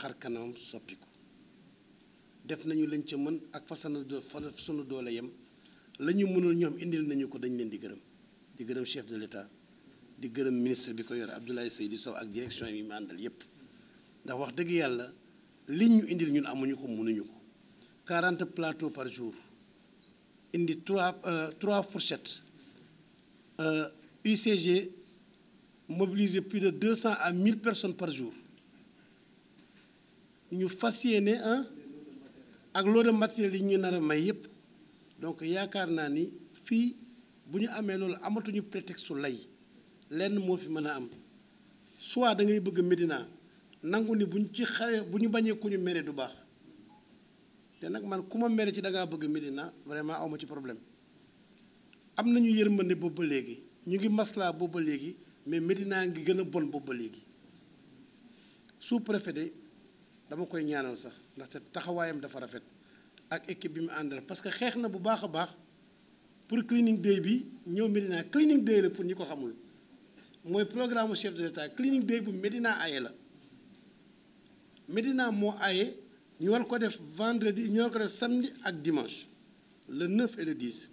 xar kanamam soppiku def nañu lañ ca mën ak fa sunu doole yem la ñu mënul ñoom indil nañu ko dañ leen di gërëm chef de l'État di gërëm ministre bi ko yore Abdoulaye Seydou Sow ak direction yi mu àndal yépp ndax wax dëgg yàlla li ñu indil ñun amuñu ko mënuñu ko 40 plateaux par jour indi 3 fourchettes UCG mobiliser plus de 200 à 1000 personnes par jour ñu fas yéene ak lot de matériel yi ñu nar a may yépp donc yaakaar naa ni fii bu ñu amee loolu amatuñu prétexte su lay lenn moo fi mën a am soit da ngay bëgg Médina nangu ni buñ ci xare bu ñu bañee ku ñu mere du baax te nag man ku ma mere ci da ngaa bëgg Médina vraiment awma ci problème am nañu yërmande boobu ba léegi ñu ngi maslaa boobu ba léegi mais Médina ngi gën a bon boobu ba léegi sous-préfet de dama koy ñaanal sax ndaxte taxawaayam dafa rafet ak équipe bi mu àndal parce que xeex na bu baax a baax pour cleaning day bi ñëw Médina cleaning day la pour ñi ko xamul mooy programme chef de l'État cleaning day bu Médina aye la Médina moo aye ñu war ko def vendredi ñu war ko def samedi ak dimanche le 9 et le 10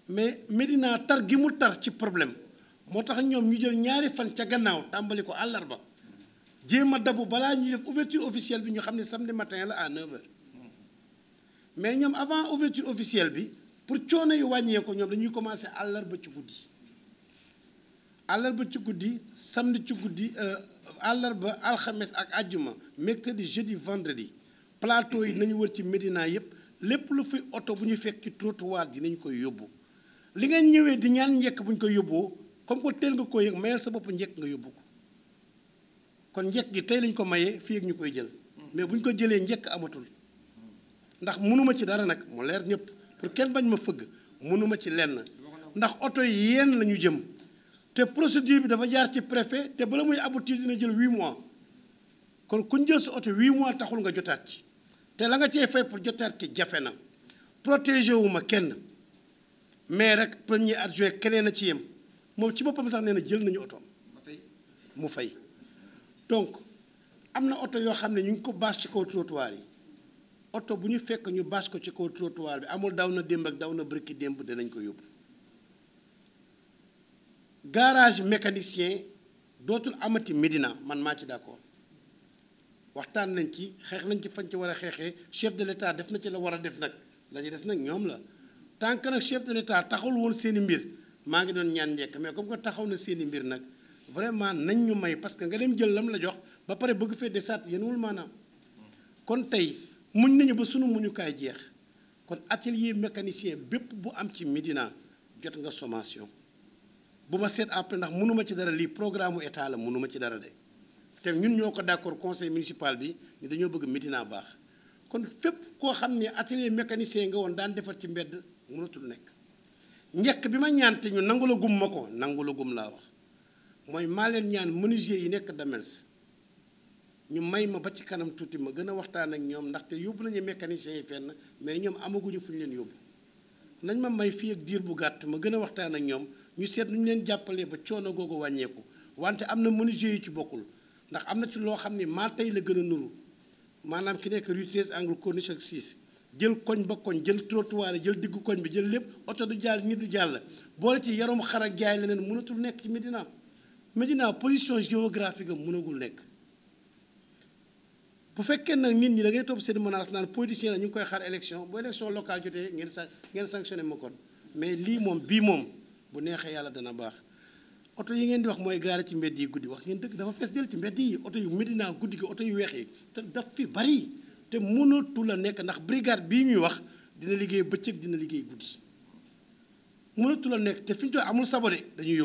mais Médina tar gi mu tar ci problème moo tax ñoom ñu jël ñaari fan ca gannaaw tàmbali ko àllarba jéem a dabu balaa ñuy def ouverture officielle bi ñu xam ne samedi matin la à 9h mais ñoom avant ouverture officielle bi pour coono yu wàññeeku ñoom dañuy commencé àllarba ci guddi samedi ci guddi àllarba alxames ak àjjuma mercredi jeudi vendredi plateau yi nañu wër ci Médina yépp lépp lu fi oto bu ñu fekk ci trottoir dinañ koy yóbbu li ngeen ñëwee di ñaan njëkk bu ñu koy yóbboo comme que teel nga ko yëg mayal sa bopp njëkk nga yóbbu ko kon njëkk gi tey lañ ko mayee fii ak ñu koy jël mais bu ñu ko jëlee njëkk amatul ndax mënuma ci dara nag mu leer ñëpp pour kenn bañ ma fëgg mënuma ci lenn ndax oto yi yéen la ñu jëm te procédure bi dafa jaar ci préfet te bala muy aboutir dina jël 8 mois kon kuñ jël sa oto 8 mois taxul nga jotaat ci te la nga cee fay pour jotaat ki jafe na protégé wu ma kenn mais rek premier adjoint keneen a ci yem moom ci boppam sax nee na jël nañu oto mu fay donc am na oto yoo xam ne ñu ngi ko bâche ci kaw trottoir yi oto bu ñu fekk ñu bâche ko ci kaw trottoir bi amul daw na démb ak daw na bërki démb danañ ko yóbbu garage mécanicien dootul amati Médina man maa ci d'accord waxtaan nañ ci xeex nañ ci fañ ci war a xeexee chef de l'État def na ci la war a def nag la ñu des nag ñoom la tant que nag chef de l'État taxawul woon seeni mbir maa ngi doon ñaan njekk mais comme que taxaw na seeni mbir nag vraiment nañ ñu may parce que nga dem jël lam la jox ba pare bëgg fee desaat yéen wul maanaam kon tey muñ nañu ba sunu muñukaay jeex kon atelier mécanicien bépp bu am ci Médina jot nga sommation bu ma seet après ndax mënuma ci dara lii programme mu état la mënuma ci dara de te ñun ñoo ko d'accord conseil municipal bi ni dañoo bëgg Médina baax kon fépp koo xam ne atelier mécanicien nga woon daan defar ci mbedd mënatul nekk njëkk bi ma ñaan te ñu nangu la gum ma ko nangu la gum laa wax mooy maa leen ñaan menuisier yi nekk Damels ñu may ma ba ci kanam tuuti ma gën a waxtaan ak ñoom ndaxte yóbbu nañu mécaniciens yi fenn mais ñoom amaguñu fu ñu leen yóbbu nañ ma may fii ak diir bu gàtt ma gën a waxtaan ak ñoom ñu seet nu ñu leen jàppalee ba coono googu wàññeeku wante am na menuisier yu ci bokkul ndax am na ci loo xam ne maa tey la gën a nuru maanaam ki nekk rue 13 angle Corniche ak 6 jël koñ ba koñ jël trottoir jël diggu koñ bi jël lépp oto du jàll nit du jàll boole ci yarum xar ak jaay leneen mënatul nekk ci Médina Médina position géographique am mënagul nekk bu fekkee nag nit ñi da ngay topp seen menace naan politicien la ñu ngi koy xaar élection bu élection locale jotee ngeen sanctionné ma kon mais lii moom bii moom bu neexee yàlla dana baax oto yi ngeen di wax mooy gaare ci mbedd yi guddi wax ngeen dëgg dafa fees del ci mbedd yi oto yu Médina guddi gi oto yu weex yi te daf fi bari te mënatu la nekk ndax brigade bii ñuy wax dina liggéey bëccëg dina liggéey guddi mënatu la nekk te fi ñu toog amul sabo de dañuy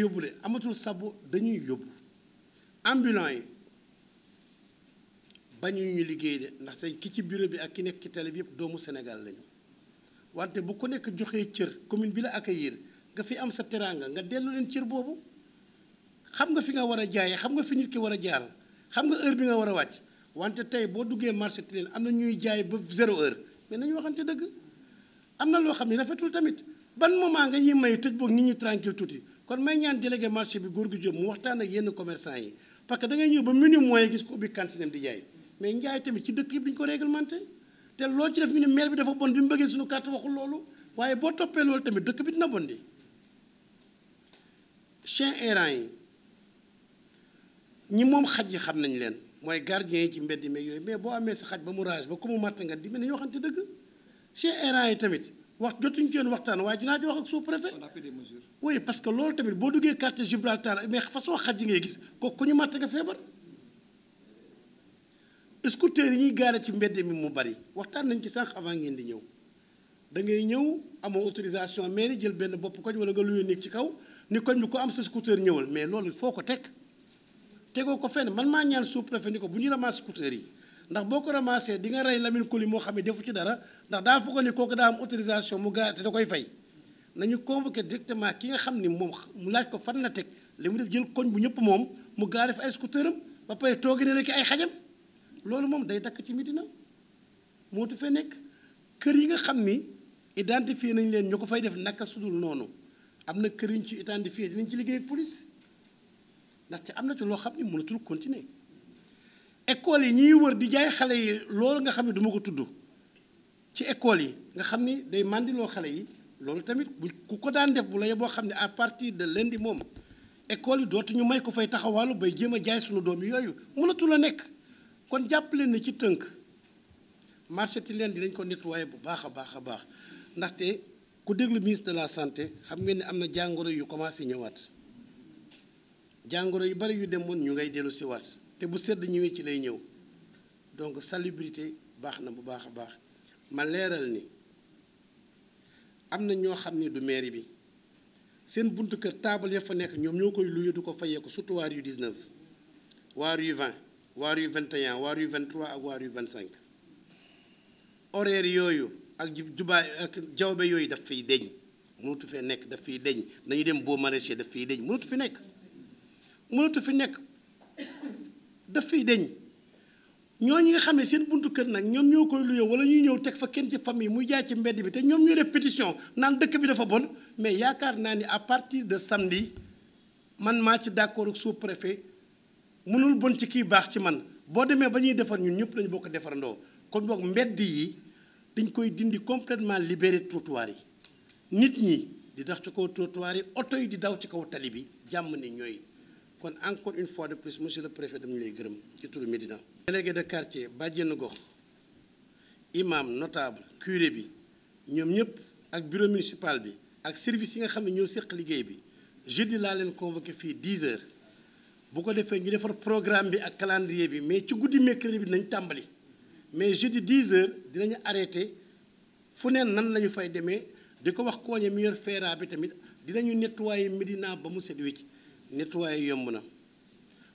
yóbbu de amatul sabo dañuy yóbbu ambulants yi bañu ñu liggéey de ndax tey ki ci bureau bi ak ki nekk ci télé bi yëpp doomu Sénégal lañu wante bu ko nekk joxee cër commune bi la accueillir nga fi am sa teraanga nga dellu leen cër boobu xam nga fi nga war a jaayee xam nga fi nit ki war a jaar xam nga heure bi nga war a wàcc wante tey boo duggee marché Tilène am na ñuy jaay ba 0 heure mais nañu waxante dëgg am na loo xam ne rafetul tamit ban moment nga ñuy may tëj boog nit ñi tranquille tuuti kon may ñaan délégué marché bi góor gu jëm mu waxtaan ak yenn commerçant yi parce que da ngay ñëw ba minuit mooy gis ko ubbi cantine di jaay mais njaay tamit ci dëkk yi bi ñu ko réglementé te loolu ci def ñu ne maire bi dafa bon bi mu bëggee suñu carte waxul loolu waaye boo toppee loolu tamit dëkk bi dina bon di chien errant yi ñi moom xaj yi xam nañ leen mooy gardien yi ci mbedd yi yooyu mais boo amee sa xaj ba mu rage ba ku mu màtt nga di mais nañu waxante dëgg chien errant yi tamit wax jotuñu ci yoon waxtaan waaye dinaa ci wax ak sous-préfet oui parce que loolu tamit boo duggee quartier Gibraltar mais façon xaj yi ngay gis kooku ku ñu màtt nga feebar scooter yi ñuy gaare ci mbedd mi mu bari waxtaan nañ ci sànq avant ngeen di ñëw da ngay ñëw amoo autorisation mairie jël benn bopp koñ wala nga luye néeg ci kaw ni koñ bi ko am sa scooter ñëwal mais loolu foo ko teg tegoo ko fenn man maa ñaan sous-préfet ni ko bu ñu ramasse scooter yi ndax boo ko ramassé di nga rey Lamine Koli moo xam ne defu ci dara ndax daa foog ni kooku daa am autorisation mu gaare te da koy fay nañu convoqué directement ki nga xam ni moom mu laaj ko fan la teg li mu def jël koñ bu ñëpp moom mu gaare fi ay scooteram ba pare toogi ne la ki ay xajam loolu moom day dakk ci Médina mootu fee nekk kër yi nga xam ni identifié nañ leen ñu ko fay def naka sudul noonu am na kër yi ñu ci identifié dinañ ci liggéey ak police ndaxte am na ci loo xam ni mënatul continuer école yi ñuy wër di jaay xale yi loolu nga xam ne duma ko tudd ci école yi nga xam ni day màndiloo xale yi loolu tamit bu ku ko daan def bu la boo xam ne à partir de lundi moom école yi dootuñu may ko fay taxawaalu bay jéem a jaay suñu doom yi yooyu mënatul a nekk kon jàpp leen ne ci tënk marché ti leen dinañ ko nettoyer bu baax a baax a baax ndaxte ku déglu ministre de la santé xam ngeen ne am na jàngoro yu commencé ñëwaat jàngoro yu bari yu demoon ñu ngay dellu si waat te bu sedd ñëwee ci lay ñëw donc salubrité baax na bu baax a baax ma leeral ni am na ñoo xam ni du mairie bi seen buntu kër taabal ya fa nekk ñoom ñoo koy luye du ko fayee ko surtout waa rue 19 waa rue 20 waa rue 21 waa rue 23 ak waa rue 25 horaire yooyu ak jubaay ak jawbe yooyu daf fiy deñ mënatu fee nekk daf fiy deñ nañu dem boo maraîcher daf fiy deñ mënatu fi nekk daf fiy deñ ñooñu nga xam ne seen buntu kër nag ñoom ñoo koy luye wala ñuy ñëw teg fa kenn ci famille muy jaay ci mbedd bi te ñoom ñoo def pétition naan dëkk bi dafa bon mais yaakaar naa ni à partir de samedi man maa ci d'accord ak sous-préfet mënul bon ci kii baax ci man boo demee ba ñuy defar ñun ñëpp lañu bokk defarandoo kon boog mbedd yi dañ koy dindi complètement libéré trottoir yi nit ñi di dox ci kaw trottoir yi oto yi di daw ci kaw tali bi jàmm ni ñooy kon encore une fois de plus monsieur le préfet dama lay gërëm ci turu Médina. délégué de quartier bàjjenu gox imam notable curé bi ñoom ñëpp ak bureau municipal bi ak service yi nga xam ne ñoo séq liggéey bi jeudi laa leen convoqué fii 10 heures bu ko defee ñu defar programme bi ak calendrier bi mais ci guddi mercredi bi dinañ tàmbali mais jeudi 10 heures dinañu arrêté fu neen nan la ñu fay demee di ko wax kooñe mi yor feera bi tamit dinañu nettoyer Médina ba mu set wecc nettoyer yomb na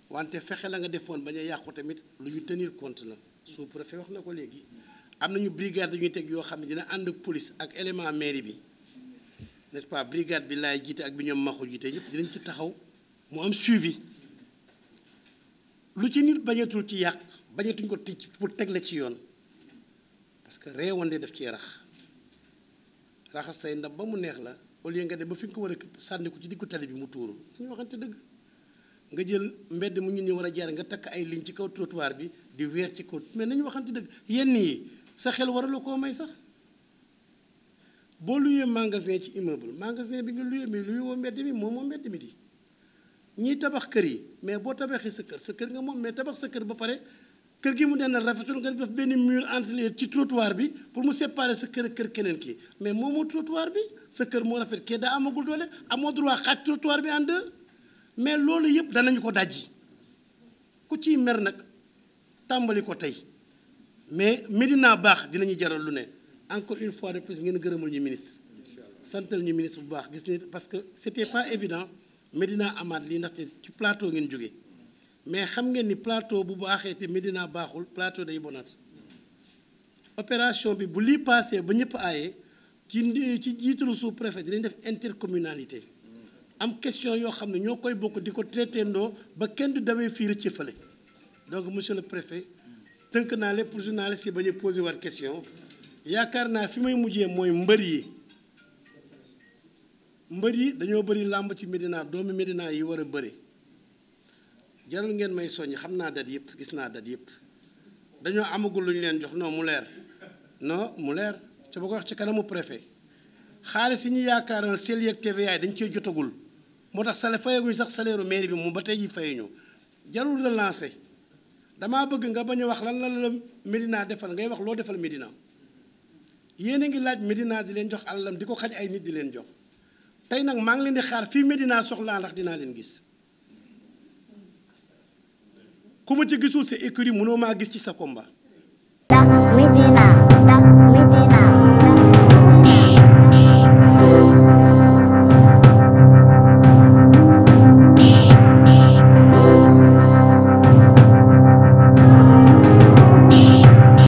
wante fexe la nga defoon bañ a yàqu tamit lu ñu tenir compte la sous-préfet wax na ko léegi am nañu brigade ñuy teg yoo xam ne dina ànd ak police ak élément mairie bi n'est-ce pas brigade bi laay jiite ak bi ñoom maxu jiite ñëpp dinañ ci taxaw mu am suivi lu ci nit bañatul ci yàq bañatuñ ko ticc pour teg la ci yoon parce que réewande def ci raxas say ndab ba mu neex la au lieu nga dem ba fi nga ko war a sànni ko ci diggu tali bi mu tuuru ñu waxante dëgg nga jël mbedd mu ñun ñu war a jaar nga takk ay ligne ci kaw trottoir bi di weer ci kaw mais nañu waxante dëgg yenn yi sa xel waralu koo may sax boo luyee magasin ci immeuble magasin bi nga luyee mais luye woo mbedd mi moom moo mbedd mi di ñiy tabax kër yi mais boo tabaxee sa kër nga moom mais tabax sa kër ba pare kër gi mu den rafetul nga def benn mur entre les ci trottoir bi pour mu séparer sa kër ak kër keneen kii mais moomoo trottoir bi sa kër moo rafet kii daa amagul doole amoo droit xaaj trottoir bi en deux mais loolu yëpp danañu ko dajji ku ciy mer nag tàmbali ko tey mais Médina baax dinañu jaral lu ne encore une fois de plus ngeen gërëmal ñu ministre santal ñu ministre bu baax gis ne parce que c'était pas évident Médina amaat lii ndaxte ci plateau ngeen jóge mais xam ngeen ni plateau bu baaxee te Médina baaxul plateau day bonaat opération bi bu lii passé ba ñëpp aaye ci jiitalu sous-préfet dinañ def intercommunalité am question yoo xam ne ñoo koy bokk di ko traité ndoo ba kenn du dawee fii rëcc fële donc monsieur le préfet tënk naa lépp pour journaliste yi ba ñu posé waat question yaakaar naa fi may mujjee mooy mbër yi dañoo bëri làmb ci Médina doomi Médina yi war a bëri jarul ngeen may soññ xam naa dat yëpp gis naa dat yëpp dañoo amagul lu ñu leen jox non mu leer non mu leer ca ba ko wax ci kanamu préfet xaalis yi ñu yaakaaroon sel yeeg TVA dañ cee jotagul moo tax sale fayaguñu sax salaire mairie bi mu ba tey ji fayuñu jarul relancer damaa bëgg nga bañ a wax lan la Médina defal ngay wax loo defal Médina yéen a ngi laaj Médina di leen jox àllam di ko xañ ay nit di leen jox tey nag maa ngi leen di xaar fii Médina soxlaa ndax dinaa leen gis ku ma ci gisul sa écurie mënoo maa gis ci sa combat